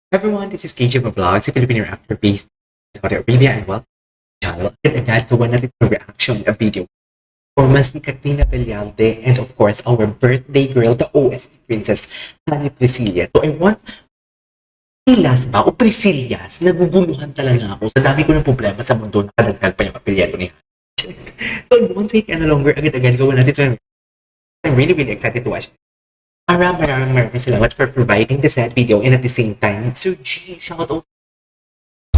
Everyone, this is KJ Vlogs, a Filipino actor based in Saudi Arabia, and welcome to the channel. At agad gawa natin ng reaction na video performance ni Katrina Belialde and of course our birthday girl, the OST princess, Hani Priscillas. So I want Silas ba o Priscillas, naguguluhan talaga ako sa dami ko ng problema sa mundo na kadagdag pa yung apelyido ni Hani. So I won't take any longer, agad-agad gawa natin. I'm really excited to watch. Maraming salamat for providing the sad video and at the same time, Sir G, shout out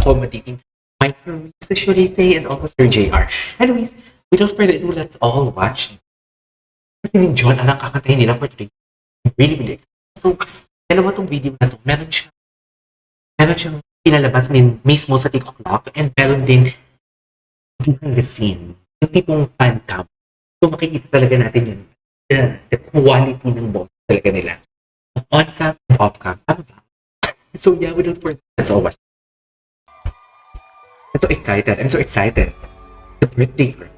accommodating my career, Sir Shorite, and also Sir JR. Anyways, without further ado, let's all watch. Kasi ni John, ang kakantahin nila for today. I'm really excited. So, dalawa tong video na to. Meron siyang pinalabas mismo sa TikTok and meron din behind the scene. Yung tipong fan cam. So, makikita talaga natin yun. The quality ng boss talaga nila. On cam and off cam. Tama ba? So yeah, without further ado, let's all watch. I'm so excited. The birthday girl.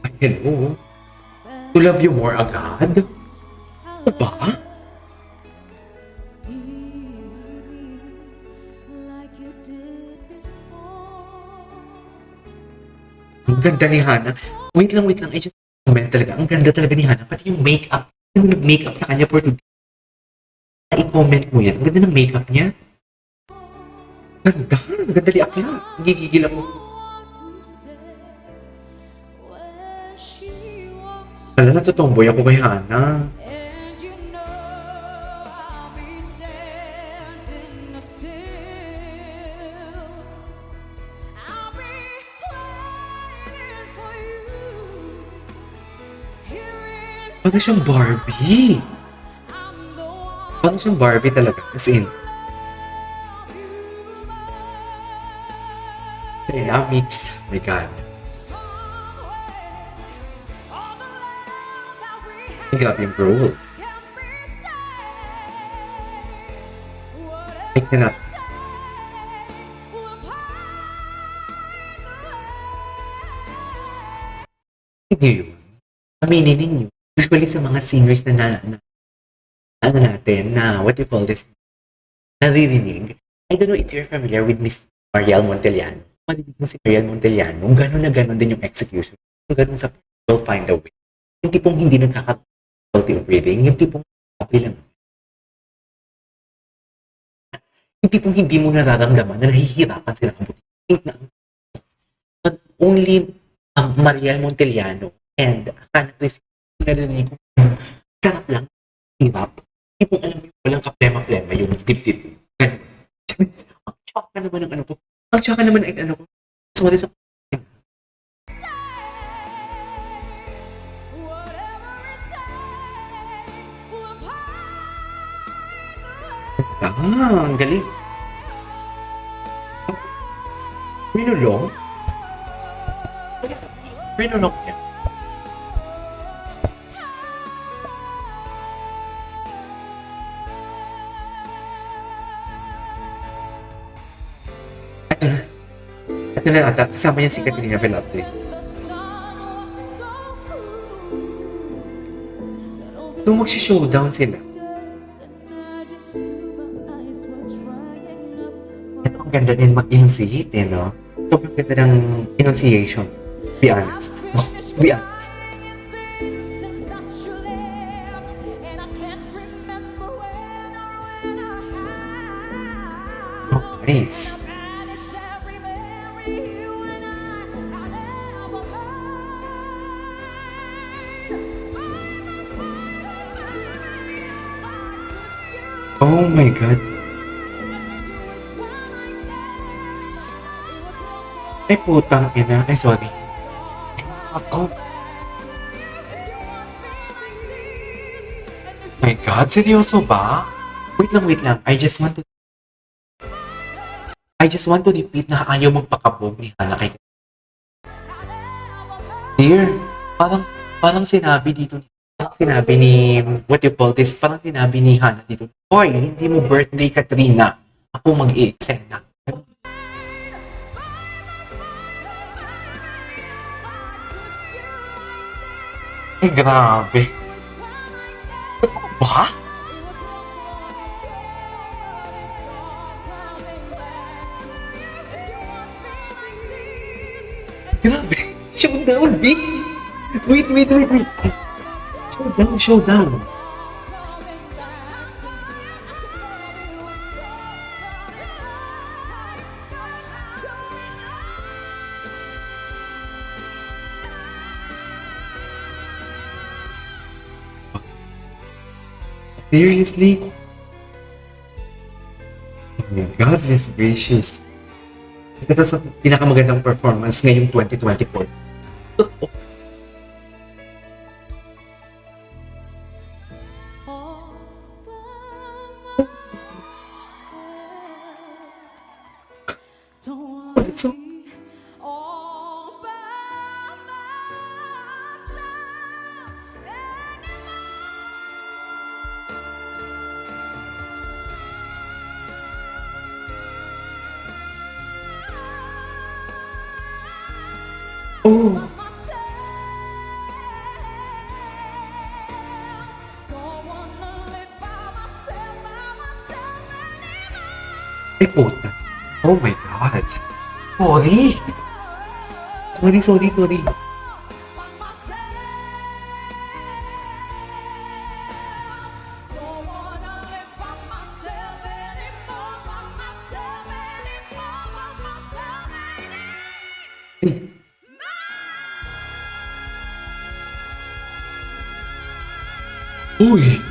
Ay, hello. To love you more agad? Ano ba? Ang ganda ni Hana. Wait lang. I just comment talaga. Ang ganda talaga ni Hana. Pati yung makeup. Yung nag-makeup sa kanya for today. I-comment mo yan. Ang ganda ng makeup niya. Ganda. Ang ganda di akla. Gigigil ako. Alam na, totomboy ako kay Hana. Parang siyang Barbie. Parang siyang Barbie talaga. As in. Dynamics. Oh my God. Ang grabe yung role. I cannot. Ngayon, aminin ninyo. Usually sa mga singers na ano natin, na what you call this, naririnig. I don't know if you're familiar with Miss Mariel Montellano. Marinig mo si Mariel Montellano, gano'n na gano'n din yung execution. Gano'n sa Will Find a Way. Yung tipong hindi nagkaka-difficulty of breathing, yung tipong happy lang. Yung tipong hindi mo nararamdaman na nahihirapan sila kabuti. But only Mariel Montellano and Hana Priscillas, narinig ko, sarap lang, hirap. Tipong alam mo yung walang kaplema-plema, yung dip-dip. Ang tsaka naman ng ano ko. Ang tsaka naman ng ano ko. Sorry sa ang galing. Pinulong? Pinulong niya. Ito na ata, kasama niya si Katrina Belialde. So magsishowdown sila. Ito ang ganda din mag-enunciate eh, no? Sobrang ganda ng enunciation. Be honest. Be honest. Oh, nice. Oh my God. Ay, putang ina. Ay, sorry. Ako. My God, seryoso ba? Wait lang. I just want to repeat na ayaw magpakabog ni Hana kay Dear, parang sinabi dito ni what you call this, parang sinabi ni Hana dito, hoy, hindi mo birthday, Katrina. Ako mag-i-extend na. Ay, grabe. Ba? Grabe. Showdown, B. Wait. Showdown. Seriously? Oh my God, goodness gracious. Ito sa pinakamagandang performance ngayong 2024. Totoo. So, oh, ay puta. Oh my God. Sorry. Uy!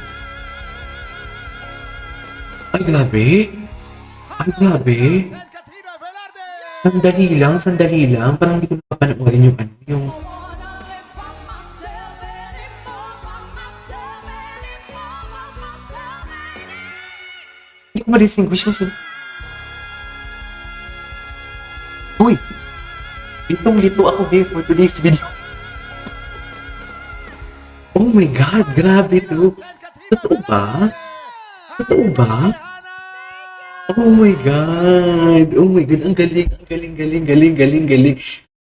Ay, grabe. Ay, grabe. Sandali lang. Parang hindi ko napapanoorin yung ano, yung... Hindi ko ma-distinguish kasi... Uy! Litong-lito ako here for today's video. Oh my God! Grabe to! Totoo ba? Oh my God! Ang galing.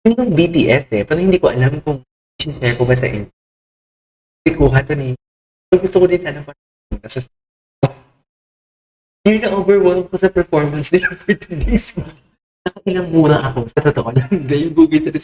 Yung ng BTS parang hindi ko alam kung share ko ba sa inyo. Kasi kuha to ni... Gusto ko din sana pa. Hindi na overwhelmed ko sa performance nila for today's video. Nakailang mura ako sa totoo lang. Dahil bugay sa